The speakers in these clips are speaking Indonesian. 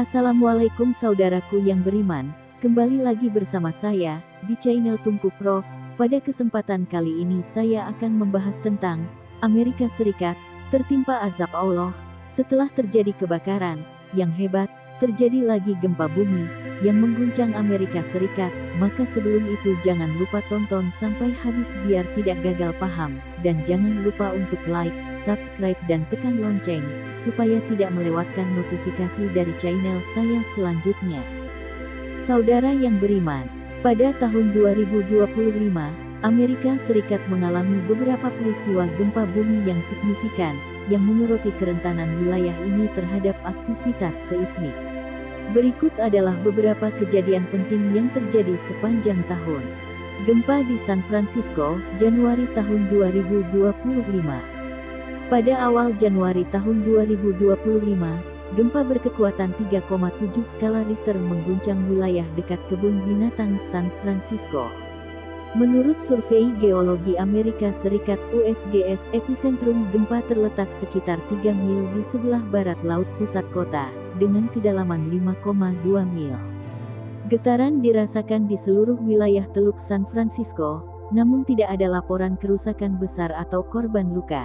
Assalamualaikum saudaraku yang beriman, kembali lagi bersama saya, di channel Tungku Prof. Pada kesempatan kali ini saya akan membahas tentang Amerika Serikat, tertimpa azab Allah, setelah terjadi kebakaran yang hebat, terjadi lagi gempa bumi yang mengguncang Amerika Serikat, maka sebelum itu jangan lupa tonton sampai habis biar tidak gagal paham, dan jangan lupa untuk like, subscribe dan tekan lonceng, supaya tidak melewatkan notifikasi dari channel saya selanjutnya. Saudara yang beriman, pada tahun 2025, Amerika Serikat mengalami beberapa peristiwa gempa bumi yang signifikan, yang menyoroti kerentanan wilayah ini terhadap aktivitas seismik. Berikut adalah beberapa kejadian penting yang terjadi sepanjang tahun. Gempa di San Francisco, Januari tahun 2025. Pada awal Januari tahun 2025, gempa berkekuatan 3,7 skala Richter mengguncang wilayah dekat kebun binatang San Francisco. Menurut Survei Geologi Amerika Serikat (USGS), epicentrum gempa terletak sekitar 3 mil di sebelah barat laut pusat kota, dengan kedalaman 5,2 mil. Getaran dirasakan di seluruh wilayah Teluk San Francisco, namun tidak ada laporan kerusakan besar atau korban luka.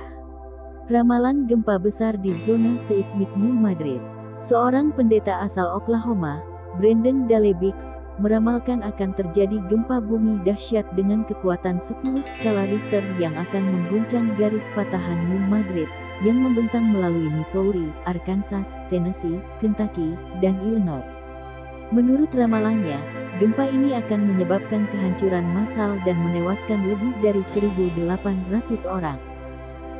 Ramalan gempa besar di zona seismik New Madrid. Seorang pendeta asal Oklahoma, Brandon Dalebix, meramalkan akan terjadi gempa bumi dahsyat dengan kekuatan 10 skala Richter yang akan mengguncang garis patahan New Madrid, yang membentang melalui Missouri, Arkansas, Tennessee, Kentucky, dan Illinois. Menurut ramalannya, gempa ini akan menyebabkan kehancuran massal dan menewaskan lebih dari 1.800 orang.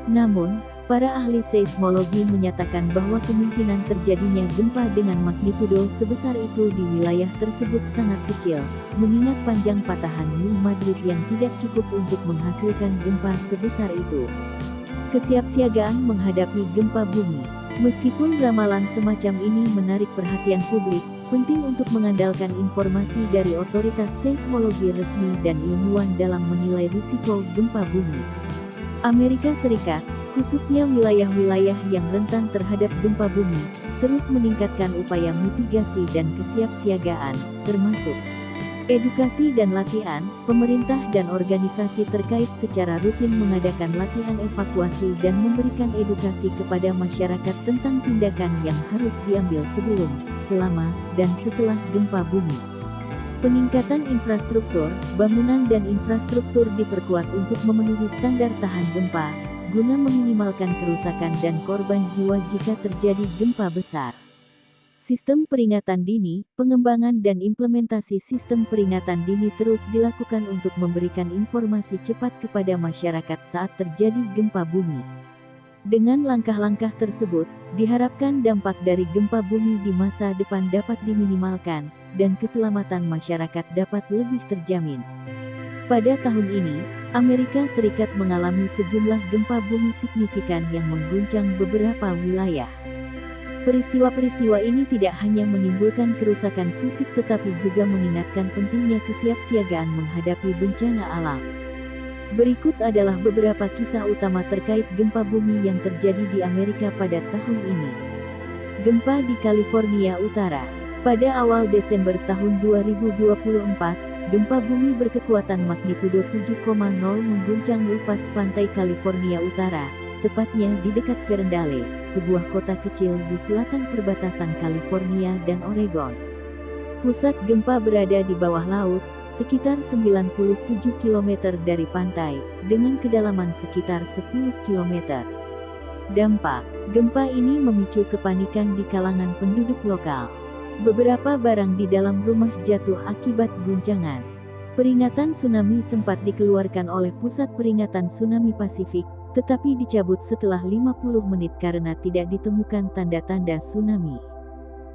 Namun, para ahli seismologi menyatakan bahwa kemungkinan terjadinya gempa dengan magnitudo sebesar itu di wilayah tersebut sangat kecil, mengingat panjang patahan New Madrid yang tidak cukup untuk menghasilkan gempa sebesar itu. Kesiapsiagaan menghadapi gempa bumi. Meskipun ramalan semacam ini menarik perhatian publik, penting untuk mengandalkan informasi dari otoritas seismologi resmi dan ilmuwan dalam menilai risiko gempa bumi. Amerika Serikat, khususnya wilayah-wilayah yang rentan terhadap gempa bumi, terus meningkatkan upaya mitigasi dan kesiapsiagaan, termasuk edukasi dan latihan. Pemerintah dan organisasi terkait secara rutin mengadakan latihan evakuasi dan memberikan edukasi kepada masyarakat tentang tindakan yang harus diambil sebelum, selama, dan setelah gempa bumi. Peningkatan infrastruktur, bangunan dan infrastruktur diperkuat untuk memenuhi standar tahan gempa, guna meminimalkan kerusakan dan korban jiwa jika terjadi gempa besar. Sistem peringatan dini, pengembangan dan implementasi sistem peringatan dini terus dilakukan untuk memberikan informasi cepat kepada masyarakat saat terjadi gempa bumi. Dengan langkah-langkah tersebut, diharapkan dampak dari gempa bumi di masa depan dapat diminimalkan, dan keselamatan masyarakat dapat lebih terjamin. Pada tahun ini, Amerika Serikat mengalami sejumlah gempa bumi signifikan yang mengguncang beberapa wilayah. Peristiwa-peristiwa ini tidak hanya menimbulkan kerusakan fisik tetapi juga mengingatkan pentingnya kesiapsiagaan menghadapi bencana alam. Berikut adalah beberapa kisah utama terkait gempa bumi yang terjadi di Amerika pada tahun ini. Gempa di California Utara. Pada awal Desember tahun 2024, gempa bumi berkekuatan magnitudo 7,0 mengguncang lepas pantai California Utara, tepatnya di dekat Ferndale, sebuah kota kecil di selatan perbatasan California dan Oregon. Pusat gempa berada di bawah laut, sekitar 97 km dari pantai, dengan kedalaman sekitar 10 km. Dampak gempa ini memicu kepanikan di kalangan penduduk lokal. Beberapa barang di dalam rumah jatuh akibat guncangan. Peringatan tsunami sempat dikeluarkan oleh Pusat Peringatan Tsunami Pasifik, tetapi dicabut setelah 50 menit karena tidak ditemukan tanda-tanda tsunami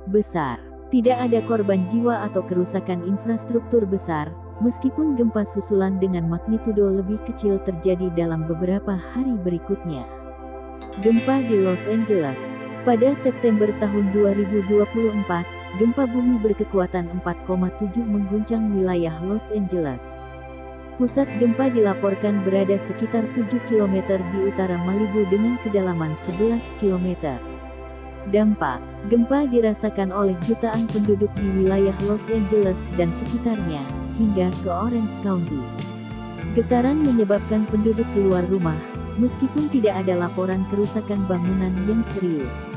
besar. Tidak ada korban jiwa atau kerusakan infrastruktur besar, meskipun gempa susulan dengan magnitudo lebih kecil terjadi dalam beberapa hari berikutnya. Gempa di Los Angeles. Pada September tahun 2024, gempa bumi berkekuatan 4,7 mengguncang wilayah Los Angeles. Pusat gempa dilaporkan berada sekitar 7 km di utara Malibu dengan kedalaman 11 km. Dampak gempa dirasakan oleh jutaan penduduk di wilayah Los Angeles dan sekitarnya, hingga ke Orange County. Getaran menyebabkan penduduk keluar rumah, meskipun tidak ada laporan kerusakan bangunan yang serius.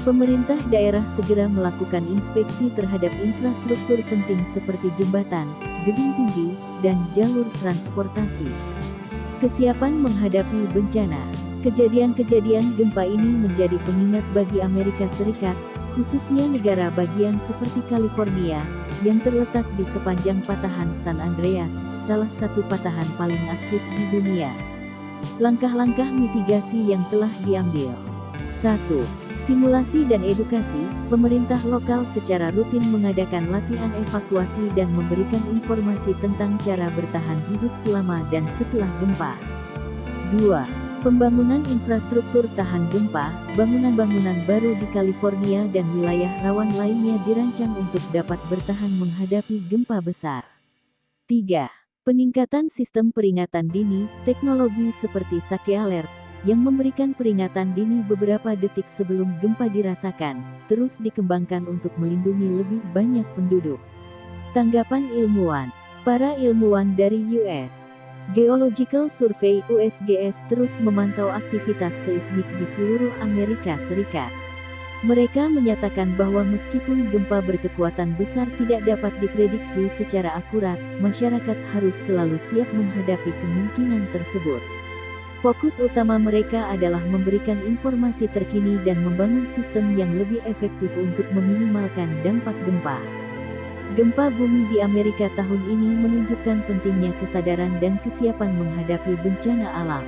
Pemerintah daerah segera melakukan inspeksi terhadap infrastruktur penting seperti jembatan, gedung tinggi, dan jalur transportasi. Kesiapan menghadapi bencana. Kejadian-kejadian gempa ini menjadi pengingat bagi Amerika Serikat, khususnya negara bagian seperti California, yang terletak di sepanjang patahan San Andreas, salah satu patahan paling aktif di dunia. Langkah-langkah mitigasi yang telah diambil. 1. Simulasi dan edukasi. Pemerintah lokal secara rutin mengadakan latihan evakuasi dan memberikan informasi tentang cara bertahan hidup selama dan setelah gempa. 2. Pembangunan infrastruktur tahan gempa. Bangunan-bangunan baru di California dan wilayah rawan lainnya dirancang untuk dapat bertahan menghadapi gempa besar. 3. Peningkatan sistem peringatan dini. Teknologi seperti Sake Alert, yang memberikan peringatan dini beberapa detik sebelum gempa dirasakan, terus dikembangkan untuk melindungi lebih banyak penduduk. Tanggapan ilmuwan. Para ilmuwan dari U.S. Geological Survey (USGS) terus memantau aktivitas seismik di seluruh Amerika Serikat. Mereka menyatakan bahwa meskipun gempa berkekuatan besar tidak dapat diprediksi secara akurat, masyarakat harus selalu siap menghadapi kemungkinan tersebut. Fokus utama mereka adalah memberikan informasi terkini dan membangun sistem yang lebih efektif untuk meminimalkan dampak gempa. Gempa bumi di Amerika tahun ini menunjukkan pentingnya kesadaran dan kesiapan menghadapi bencana alam.